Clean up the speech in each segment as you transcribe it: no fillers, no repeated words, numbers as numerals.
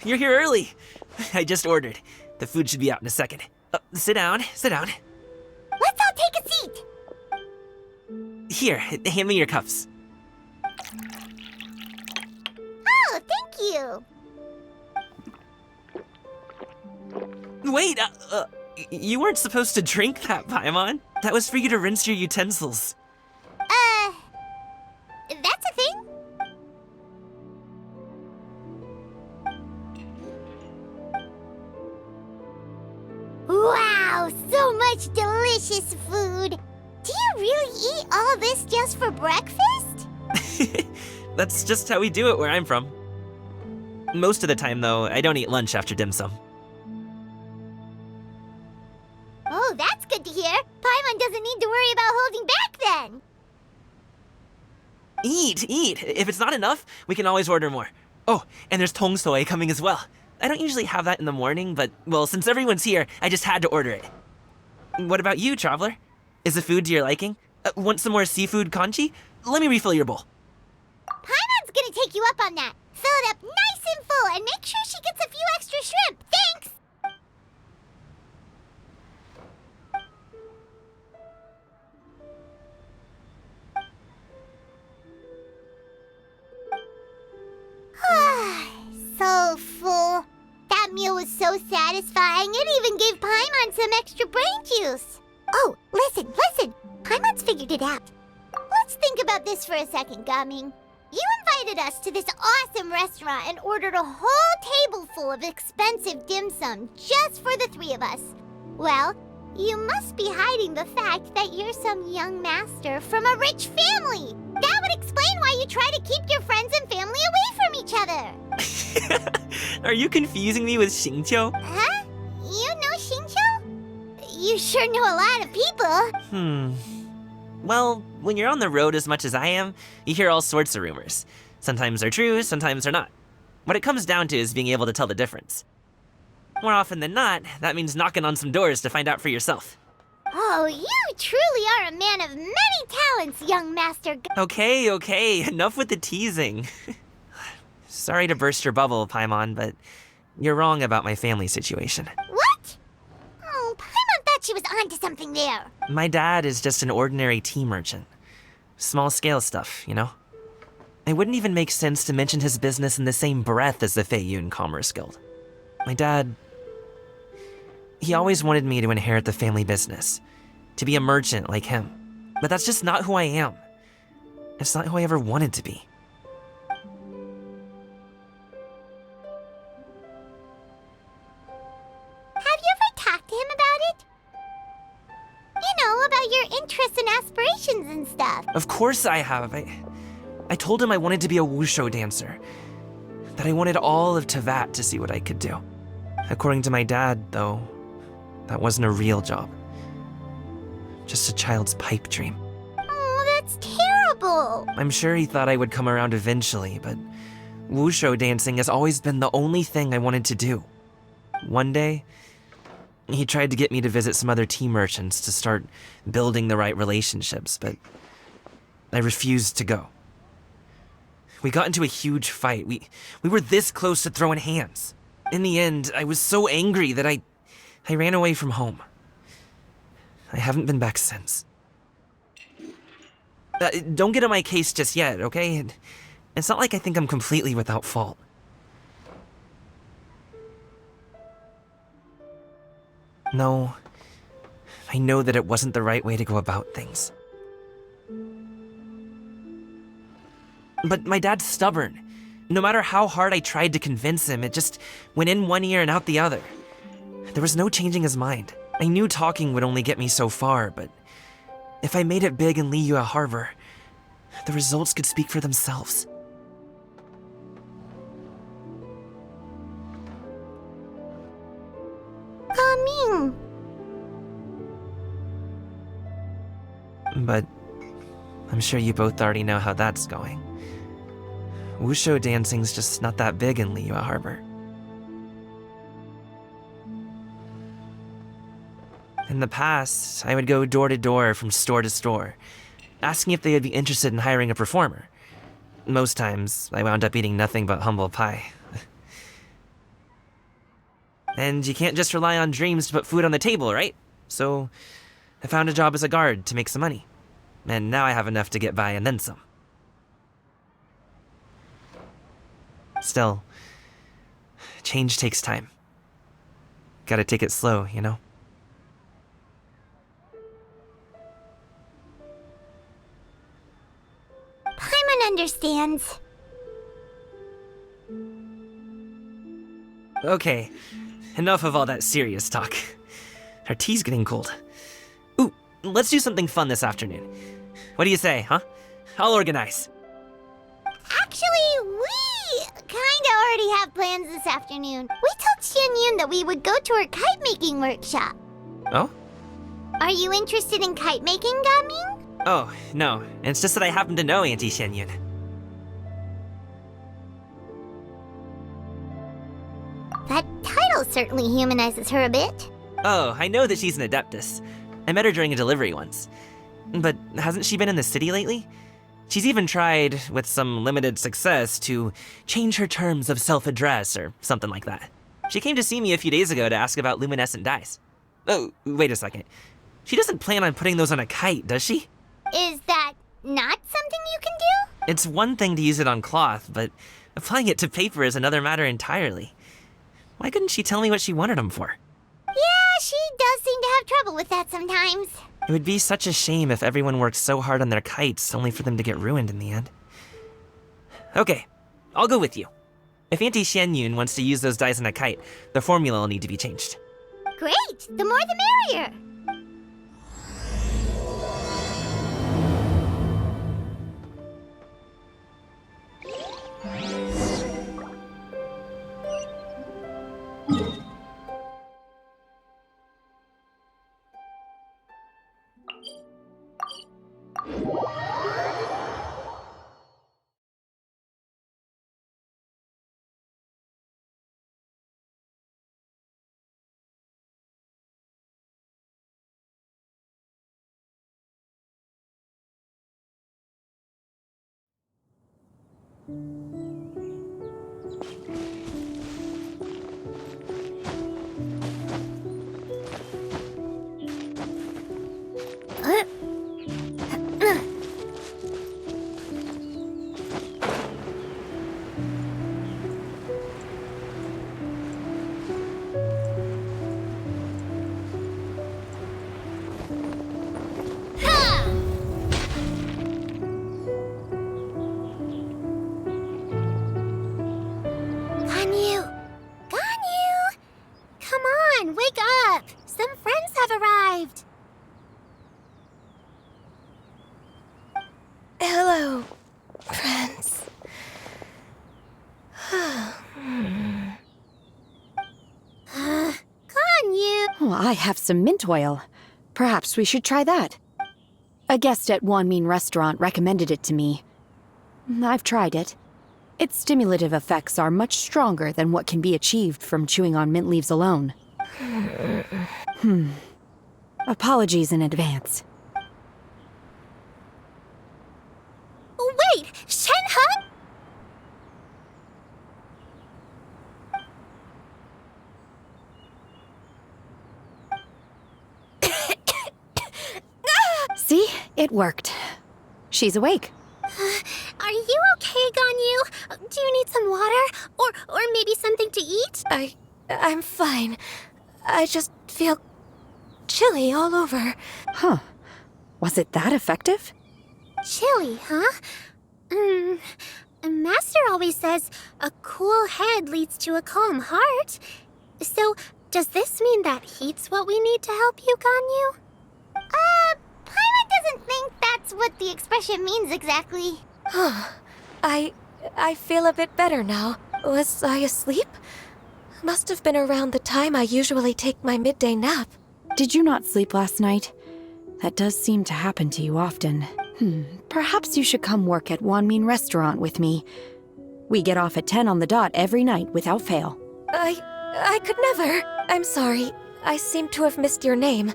you're here early. I just ordered. The food should be out in a second. Sit down, sit down. Let's all take a seat. Here, hand me your cups. Oh, thank you. Wait, you weren't supposed to drink that, Paimon. That was for you to rinse your utensils. That's a thing? Wow, so much delicious food. Do you really eat all this just for breakfast? That's just how we do it where I'm from. Most of the time, though, I don't eat lunch after dim sum. Oh, that's good to hear. Paimon doesn't need to worry about holding back then. Eat, eat. If it's not enough, we can always order more. Oh, and there's tong soy coming as well. I don't usually have that in the morning, but, well, since everyone's here, I just had to order it. What about you, traveler? Is the food to your liking? Want some more seafood congee? Let me refill your bowl. Paimon's gonna take you up on that. Fill it up nice and full and make sure she gets a few extra shrimp. Thanks! So full. That meal was so satisfying, it even gave Paimon some extra brain juice. Oh, listen. Paimon's figured it out. Let's think about this for a second, Gaming. You invited us to this awesome restaurant and ordered a whole table full of expensive dim sum just for the three of us. Well, you must be hiding the fact that you're some young master from a rich family. That would explain why you try to keep your friends and family away from each other. Are you confusing me with Xingqiu? Huh? You know Xingqiu? You sure know a lot of people. Well, when you're on the road as much as I am, you hear all sorts of rumors. Sometimes they're true, sometimes they're not. What it comes down to is being able to tell the difference. More often than not, that means knocking on some doors to find out for yourself. Oh, you truly are a man of many talents, young master. Okay, enough with the teasing. Sorry to burst your bubble, Paimon, but you're wrong about my family situation. What? Oh, Paimon thought she was onto something there. My dad is just an ordinary tea merchant. Small-scale stuff, you know? It wouldn't even make sense to mention his business in the same breath as the Feiyun Commerce Guild. My dad... he always wanted me to inherit the family business, to be a merchant like him. But that's just not who I am. It's not who I ever wanted to be. Have you ever talked to him about it? You know, about your interests and aspirations and stuff. Of course I have. I told him I wanted to be a wushu dancer. That I wanted all of Tevat to see what I could do. According to my dad, though, that wasn't a real job. Just a child's pipe dream. Oh, that's terrible. I'm sure he thought I would come around eventually, but wushu dancing has always been the only thing I wanted to do. One day, he tried to get me to visit some other tea merchants to start building the right relationships, but I refused to go. We got into a huge fight. We were this close to throwing hands. In the end, I was so angry that I ran away from home. I haven't been back since. Don't get on my case just yet, okay? It's not like I think I'm completely without fault. No, I know that it wasn't the right way to go about things. But my dad's stubborn. No matter how hard I tried to convince him, it just went in one ear and out the other. There was no changing his mind. I knew talking would only get me so far, but if I made it big in Liyue Harbor, the results could speak for themselves. Gaming. But I'm sure you both already know how that's going. Wushu dancing's just not that big in Liyue Harbor. In the past, I would go door to door from store to store, asking if they would be interested in hiring a performer. Most times, I wound up eating nothing but humble pie. And you can't just rely on dreams to put food on the table, right? So I found a job as a guard to make some money. And now I have enough to get by and then some. Still, change takes time. Gotta take it slow, you know? Paimon understands. Okay, enough of all that serious talk. Our tea's getting cold. Ooh, let's do something fun this afternoon. What do you say, huh? I'll organize. Actually, we kinda already have plans this afternoon. We told Xianyun that we would go to her kite making workshop. Oh? Are you interested in kite making, Gaming? Oh, no. It's just that I happen to know Auntie Xianyun. That title certainly humanizes her a bit. Oh, I know that she's an adeptus. I met her during a delivery once. But hasn't she been in the city lately? She's even tried, with some limited success, to change her terms of self-address or something like that. She came to see me a few days ago to ask about luminescent dyes. Oh, wait a second. She doesn't plan on putting those on a kite, does she? Is that not something you can do? It's one thing to use it on cloth, but applying it to paper is another matter entirely. Why couldn't she tell me what she wanted them for? Yeah, she does seem to have trouble with that sometimes. It would be such a shame if everyone worked so hard on their kites only for them to get ruined in the end. Okay, I'll go with you. If Auntie Xianyun wants to use those dyes on a kite, the formula will need to be changed. Great! The more the merrier! Ganyu! Ganyu! Come on, wake up! Some friends have arrived! Hello, friends. Ganyu! Oh, I have some mint oil. Perhaps we should try that. A guest at Wanmin Restaurant recommended it to me. I've tried it. Its stimulative effects are much stronger than what can be achieved from chewing on mint leaves alone. Apologies in advance. Wait! Shenhe? See? It worked. She's awake. Are you okay, Ganyu? Do you need some water? Or maybe something to eat? I'm fine. I just feel chilly all over. Huh. Was it that effective? Chilly, huh? Master always says a cool head leads to a calm heart. So, does this mean that heat's what we need to help you, Ganyu? Paimon doesn't think that's what the expression means exactly. I feel a bit better now. Was I asleep? Must have been around the time I usually take my midday nap. Did you not sleep last night? That does seem to happen to you often. Perhaps you should come work at Wanmin Restaurant with me. We get off at 10 on the dot every night without fail. I could never. I'm sorry. I seem to have missed your name.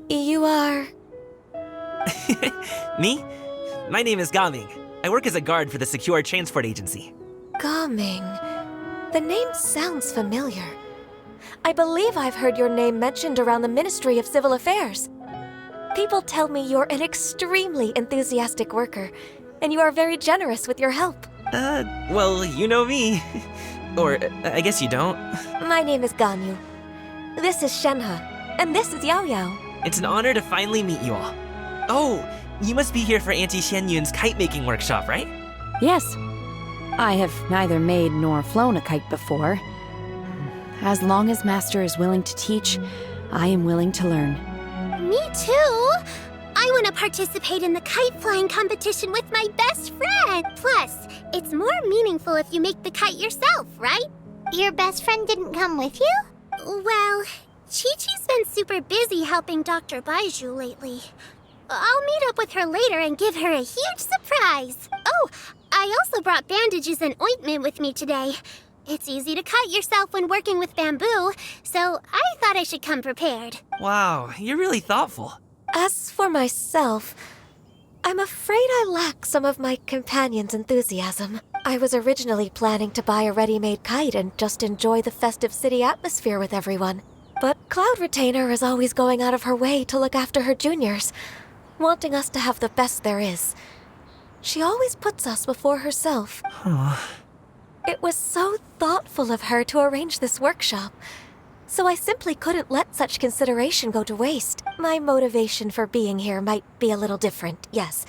You are... Me? My name is Gaming. I work as a guard for the Secure Transport Agency. Gaming. The name sounds familiar. I believe I've heard your name mentioned around the Ministry of Civil Affairs. People tell me you're an extremely enthusiastic worker, and you are very generous with your help. Well, you know me. Or, I guess you don't. My name is Ganyu. This is Shenhe, and this is Yao Yao. It's an honor to finally meet you all. Oh, you must be here for Auntie Xianyun's kite-making workshop, right? Yes. I have neither made nor flown a kite before. As long as Master is willing to teach, I am willing to learn. Me too! I want to participate in the kite flying competition with my best friend! Plus, it's more meaningful if you make the kite yourself, right? Your best friend didn't come with you? Well, Chi-Chi's been super busy helping Dr. Baiju lately. I'll meet up with her later and give her a huge surprise. Oh, I also brought bandages and ointment with me today. It's easy to cut yourself when working with bamboo, so I thought I should come prepared. Wow, you're really thoughtful. As for myself, I'm afraid I lack some of my companion's enthusiasm. I was originally planning to buy a ready-made kite and just enjoy the festive city atmosphere with everyone. But Cloud Retainer is always going out of her way to look after her juniors, wanting us to have the best there is. She always puts us before herself. It was so thoughtful of her to arrange this workshop, so I simply couldn't let such consideration go to waste. My motivation for being here might be a little different, yes,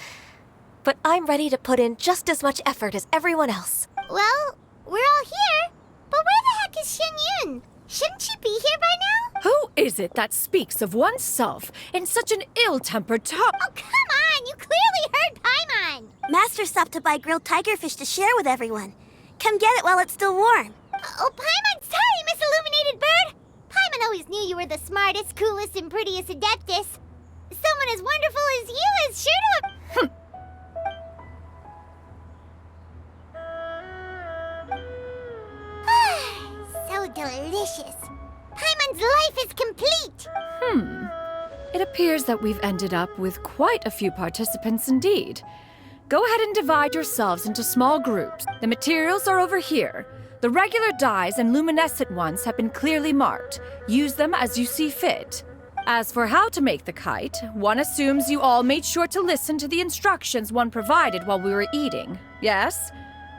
but I'm ready to put in just as much effort as everyone else. Well, we're all here, but where the heck is Xianyun? Shouldn't she be here by now? Who is it that speaks of oneself in such an ill-tempered tone? Oh, come on! You clearly heard Paimon! Master stopped to buy grilled tigerfish to share with everyone. Come get it while it's still warm. Oh, Paimon, sorry, Miss Illuminated Bird! Paimon always knew you were the smartest, coolest, and prettiest Adeptus. Someone as wonderful as you is sure to have... So delicious. Paimon's life is complete. It appears that we've ended up with quite a few participants indeed. Go ahead and divide yourselves into small groups. The materials are over here. The regular dyes and luminescent ones have been clearly marked. Use them as you see fit. As for how to make the kite, one assumes you all made sure to listen to the instructions one provided while we were eating. Yes?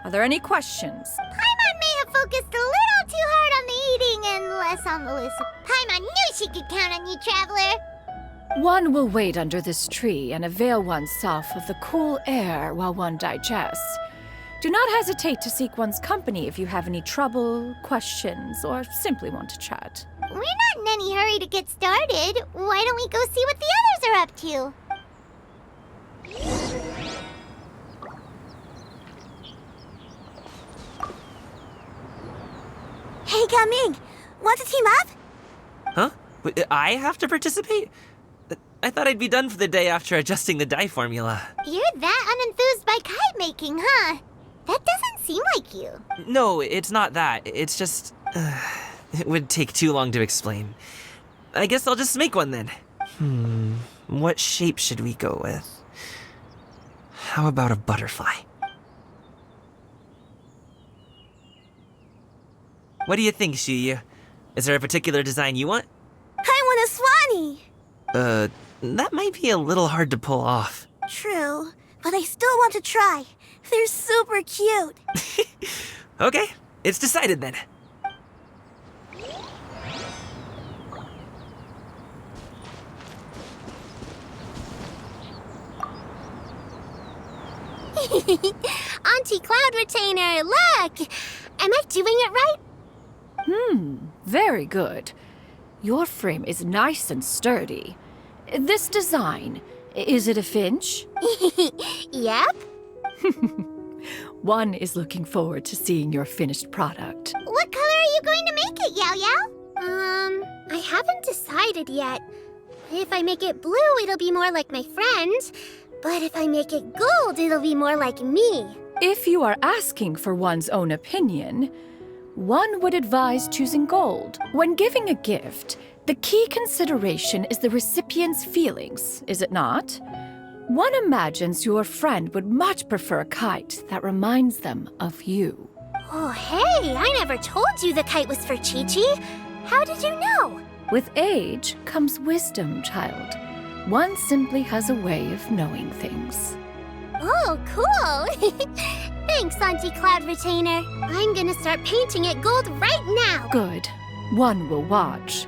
Are there any questions? Paimon may have focused a little too hard on the eating and less on the listen. Paimon knew she could count on you, Traveler. One will wait under this tree and avail oneself of the cool air while one digests. Do not hesitate to seek one's company if you have any trouble, questions, or simply want to chat. We're not in any hurry to get started. Why don't we go see what the others are up to? Hey, Gaming! Want to team up? Huh? Wait, I have to participate? I thought I'd be done for the day after adjusting the dye formula. You're that unenthused by kite making, huh? That doesn't seem like you. No, it's not that. It's just... it would take too long to explain. I guess I'll just make one then. What shape should we go with? How about a butterfly? What do you think, Shuyu? Is there a particular design you want? I want a swanee! That might be a little hard to pull off. True, but I still want to try. They're super cute. Okay, it's decided then. Auntie Cloud Retainer, look! Am I doing it right? Very good. Your frame is nice and sturdy. This design, is it a finch? Yep. One is looking forward to seeing your finished product. What color are you going to make it, Yao Yao? I haven't decided yet. If I make it blue, it'll be more like my friend. But if I make it gold, it'll be more like me. If you are asking for one's own opinion, one would advise choosing gold. When giving a gift, the key consideration is the recipient's feelings, is it not? One imagines your friend would much prefer a kite that reminds them of you. Oh, hey, I never told you the kite was for Chi-Chi. How did you know? With age comes wisdom, child. One simply has a way of knowing things. Oh, cool. Thanks, Auntie Cloud Retainer. I'm gonna start painting it gold right now. Good. One will watch.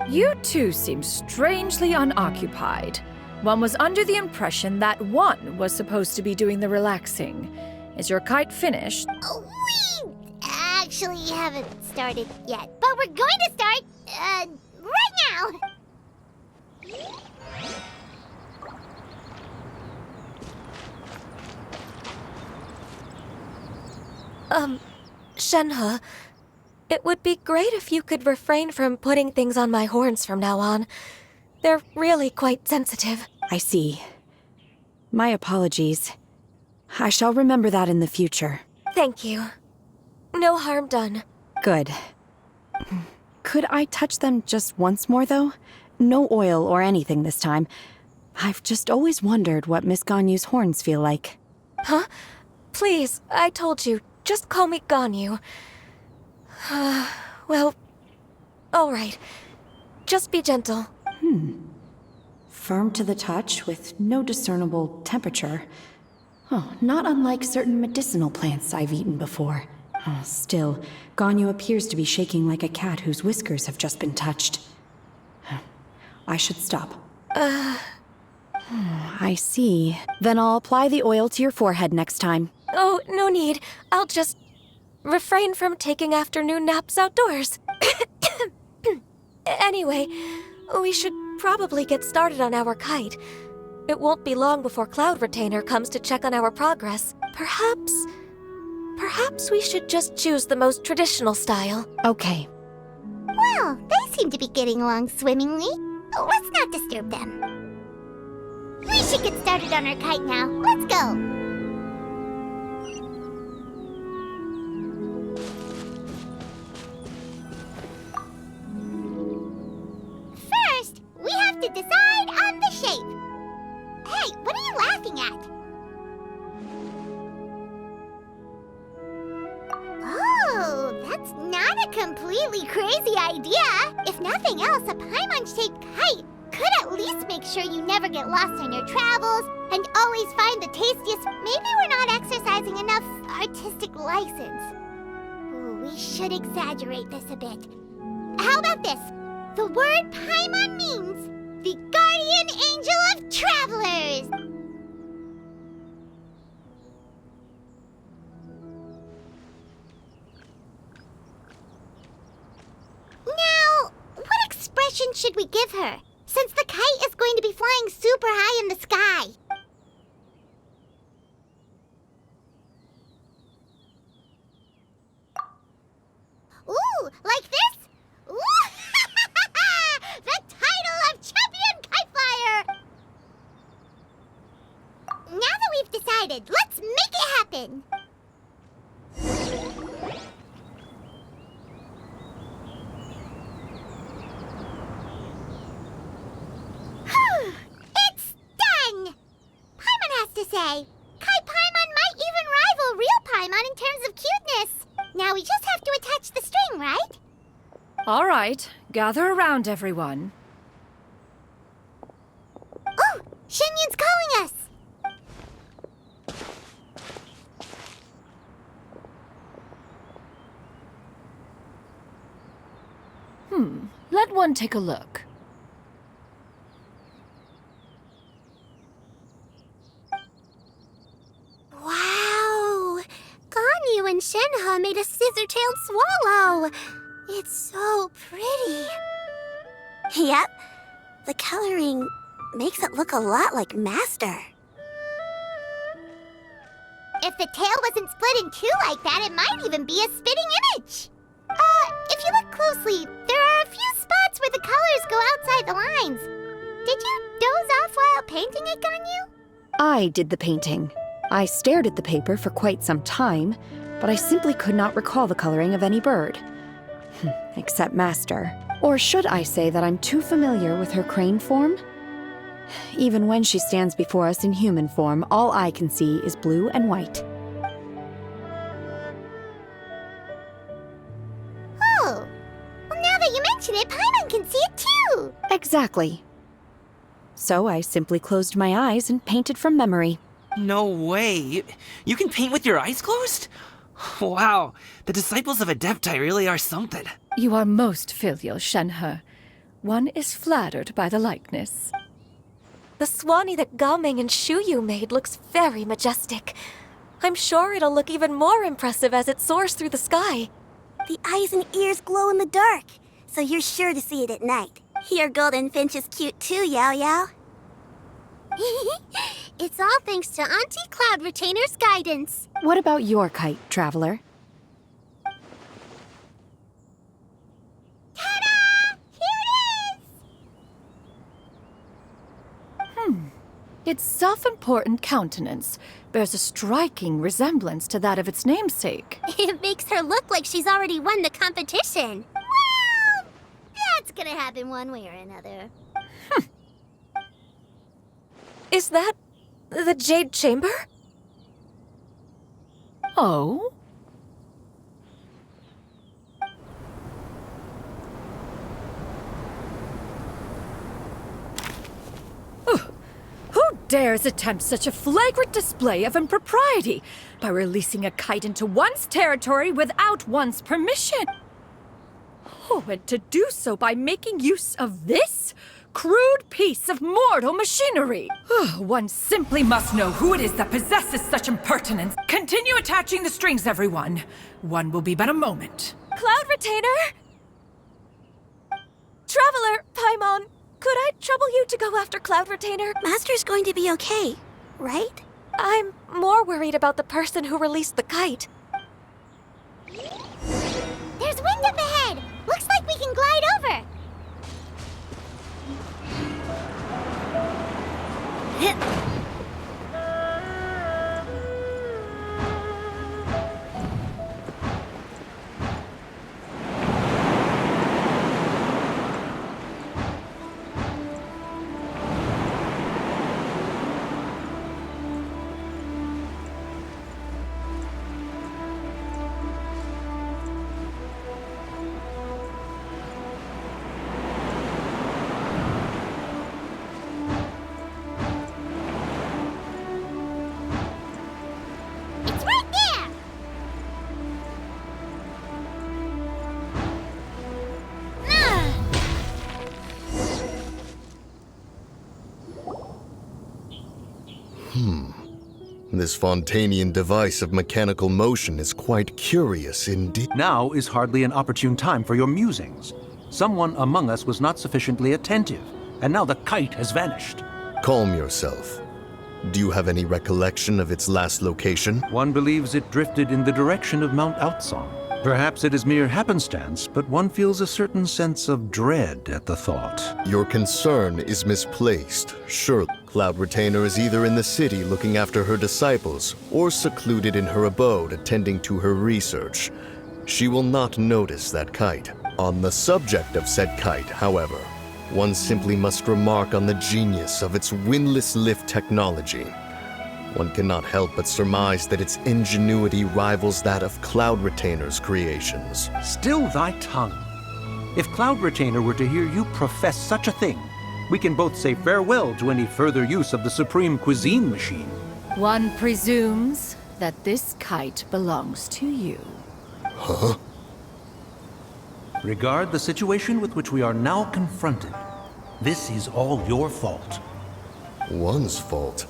You two seem strangely unoccupied. One was under the impression that one was supposed to be doing the relaxing. Is your kite finished? We actually haven't started yet, but we're going to start, right now. Shenhe, it would be great if you could refrain from putting things on my horns from now on. They're really quite sensitive. I see. My apologies. I shall remember that in the future. Thank you. No harm done. Good. Could I touch them just once more, though? No oil or anything this time. I've just always wondered what Miss Ganyu's horns feel like. Huh? Please, I told you, just call me Ganyu. Well, all right. Just be gentle. Firm to the touch with no discernible temperature. Oh, not unlike certain medicinal plants I've eaten before. Still, Ganyu appears to be shaking like a cat whose whiskers have just been touched. I should stop. I see. Then I'll apply the oil to your forehead next time. Oh, no need. I'll just refrain from taking afternoon naps outdoors. Anyway, we should probably get started on our kite. It won't be long before Cloud Retainer comes to check on our progress. Perhaps we should just choose the most traditional style. Okay. Well, they seem to be getting along swimmingly. Let's not disturb them. We should get started on our kite now. Let's go. First, we have to decide on the shape. Hey, what are you laughing at? Oh, that's not a completely crazy idea. If nothing else, a Paimon-shaped kite could at least make sure you never get lost on your travels and always find the tastiest. Maybe we're not exercising enough artistic license. Ooh, we should exaggerate this a bit. How about this? The word Paimon means the guardian angel of travelers. Now, what expression should we give her, since the kite is going to be flying super high in the sky? Ooh, like this? Ooh! The title of Champion Kite Flyer! Now that we've decided, let's make it happen! It's done! Paimon has to say. Kite Paimon might even rival real Paimon in terms of cuteness. Now we just have to attach the string, right? All right, gather around, everyone. Oh! Shenyun's calling us! Let one take a look. Wow! Ganyu and Shenhe made a scissor-tailed swallow. It's so pretty. Yep. The coloring makes it look a lot like Master. If the tail wasn't split in two like that, it might even be a spitting image. If you look closely, there are a few spots where the colors go outside the lines. Did you doze off while painting it, Ganyu? I did the painting. I stared at the paper for quite some time, but I simply could not recall the coloring of any bird. Except Master. Or should I say that I'm too familiar with her crane form? Even when she stands before us in human form, all I can see is blue and white. Oh, Exactly. So I simply closed my eyes and painted from memory. No way. You can paint with your eyes closed? Wow, the disciples of Adepti really are something. You are most filial, Shenhe. One is flattered by the likeness. The Swanee that Gaming and Shuyu made looks very majestic. I'm sure it'll look even more impressive as it soars through the sky. The eyes and ears glow in the dark, so you're sure to see it at night. Your golden finch is cute too, Yao Yao. It's all thanks to Auntie Cloud Retainer's guidance. What about your kite, Traveler? Ta-da! Here it is! Its self-important countenance bears a striking resemblance to that of its namesake. It makes her look like she's already won the competition. Well, that's gonna happen one way or another. Is that the Jade Chamber? Oh? Who dares attempt such a flagrant display of impropriety by releasing a kite into one's territory without one's permission? Oh, and to do so by making use of this crude piece of mortal machinery. One simply must know who it is that possesses such impertinence. Continue attaching the strings, everyone. One will be but a moment. Cloud Retainer? Traveler, Paimon, could I trouble you to go after Cloud Retainer? Master's going to be okay, right? I'm more worried about the person who released the kite. There's wind up ahead! Looks like we can glide over! It's right there! This Fontanian device of mechanical motion is quite curious indeed. Now is hardly an opportune time for your musings. Someone among us was not sufficiently attentive, and now the kite has vanished. Calm yourself. Do you have any recollection of its last location? One believes it drifted in the direction of Mount Outsong. Perhaps it is mere happenstance, but one feels a certain sense of dread at the thought. Your concern is misplaced. Surely, Cloud Retainer is either in the city looking after her disciples, or secluded in her abode attending to her research. She will not notice that kite. On the subject of said kite, however, one simply must remark on the genius of its windless lift technology. One cannot help but surmise that its ingenuity rivals that of Cloud Retainer's creations. Still thy tongue. If Cloud Retainer were to hear you profess such a thing, we can both say farewell to any further use of the Supreme Cuisine Machine. One presumes that this kite belongs to you. Huh? Regard the situation with which we are now confronted. This is all your fault. One's fault.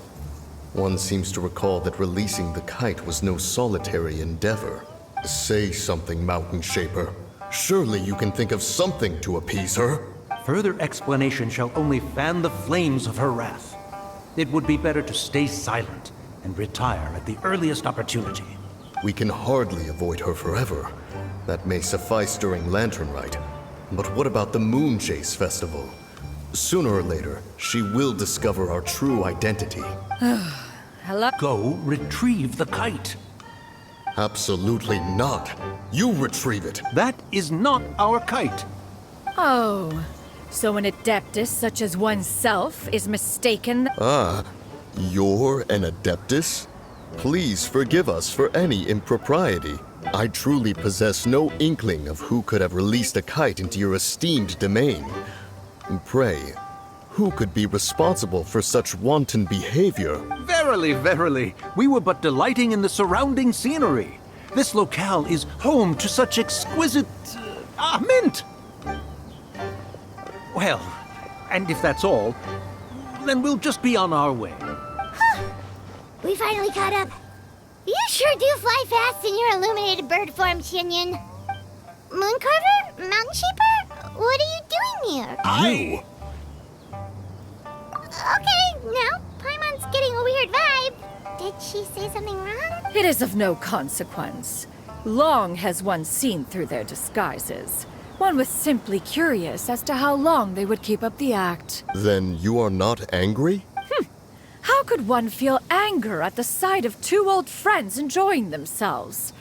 One seems to recall that releasing the kite was no solitary endeavor. Say something, Mountain Shaper. Surely you can think of something to appease her. Further explanation shall only fan the flames of her wrath. It would be better to stay silent and retire at the earliest opportunity. We can hardly avoid her forever. That may suffice during Lantern Rite. But what about the Moon Chase Festival? Sooner or later, she will discover our true identity. Hello? Go retrieve the kite. Absolutely not. You retrieve it. That is not our kite. Oh, so an adeptus such as oneself is mistaken? Ah, you're an Adeptus? Please forgive us for any impropriety. I truly possess no inkling of who could have released a kite into your esteemed domain. And pray, who could be responsible for such wanton behavior? Verily, verily, we were but delighting in the surrounding scenery. This locale is home to such exquisite... mint! Well, and if that's all, then we'll just be on our way. We finally caught up. You sure do fly fast in your illuminated bird form, Shinyan. Mooncarver? Mountain Sheeper? What are you doing here? You! Okay, now Paimon's getting a weird vibe. Did she say something wrong? It is of no consequence. Long has one seen through their disguises. One was simply curious as to how long they would keep up the act. Then you are not angry? How could one feel anger at the sight of two old friends enjoying themselves?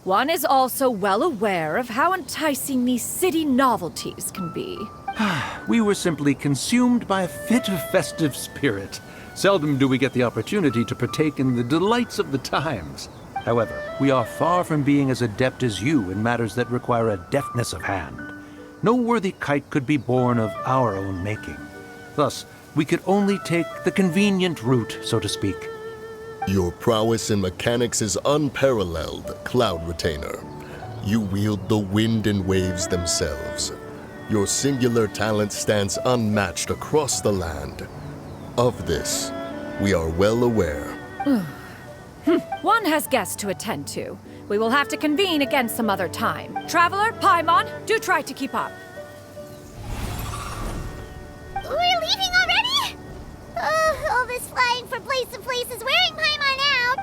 One is also well aware of how enticing these city novelties can be. We were simply consumed by a fit of festive spirit. Seldom do we get the opportunity to partake in the delights of the times. However, we are far from being as adept as you in matters that require a deftness of hand. No worthy kite could be born of our own making. Thus, we could only take the convenient route, so to speak. Your prowess in mechanics is unparalleled, Cloud Retainer. You wield the wind and waves themselves. Your singular talent stands unmatched across the land. Of this, we are well aware. One has guests to attend to. We will have to convene again some other time. Traveler, Paimon, do try to keep up. We're leaving already? All this flying from place to place is wearing Paimon out.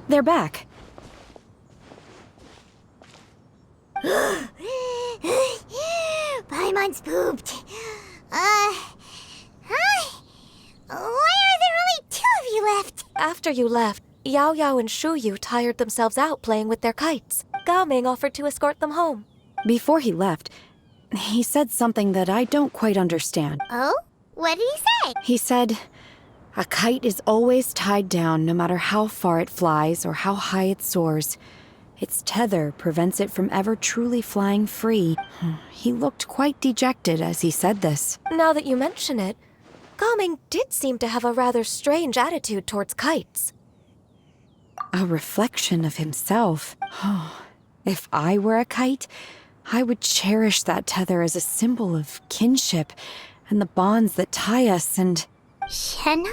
They're back. Paimon's pooped. Hi. Why are there only two of you left? After you left, Yao Yao and Shu Yu tired themselves out playing with their kites. Gao Ming offered to escort them home. Before he left, he said something that I don't quite understand. Oh? What did he say? He said, "A kite is always tied down no matter how far it flies or how high it soars. Its tether prevents it from ever truly flying free." He looked quite dejected as he said this. Now that you mention it, Gao Ming did seem to have a rather strange attitude towards kites. A reflection of himself. If I were a kite, I would cherish that tether as a symbol of kinship and the bonds that tie us, and... Shenhe?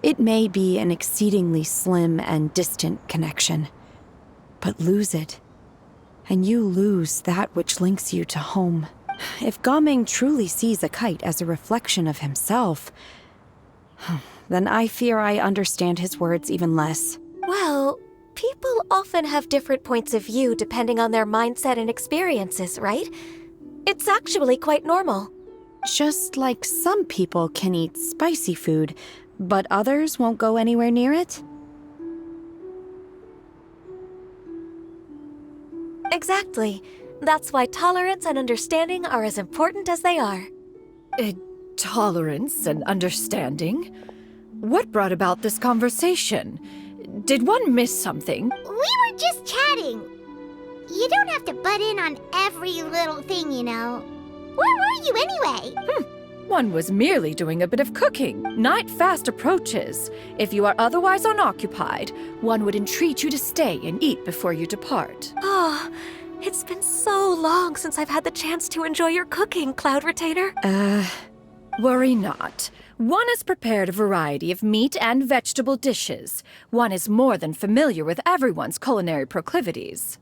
It may be an exceedingly slim and distant connection, but lose it, and you lose that which links you to home. If Gao Ming truly sees a kite as a reflection of himself, then I fear I understand his words even less. Well, people often have different points of view depending on their mindset and experiences, right? It's actually quite normal. Just like some people can eat spicy food, but others won't go anywhere near it? Exactly. That's why tolerance and understanding are as important as they are. Tolerance and understanding? What brought about this conversation? Did one miss something? We were just chatting. You don't have to butt in on every little thing, you know. Where were you anyway? One was merely doing a bit of cooking. Night fast approaches. If you are otherwise unoccupied, one would entreat you to stay and eat before you depart. Oh, it's been so long since I've had the chance to enjoy your cooking, Cloud Retainer. Worry not. One has prepared a variety of meat and vegetable dishes. One is more than familiar with everyone's culinary proclivities.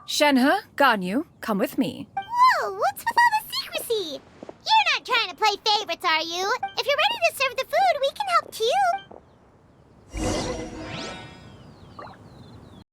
Shenhe, Ganyu, come with me. Whoa, what's with all the secrecy? You're not trying to play favorites, are you? If you're ready to serve the food, we can help too.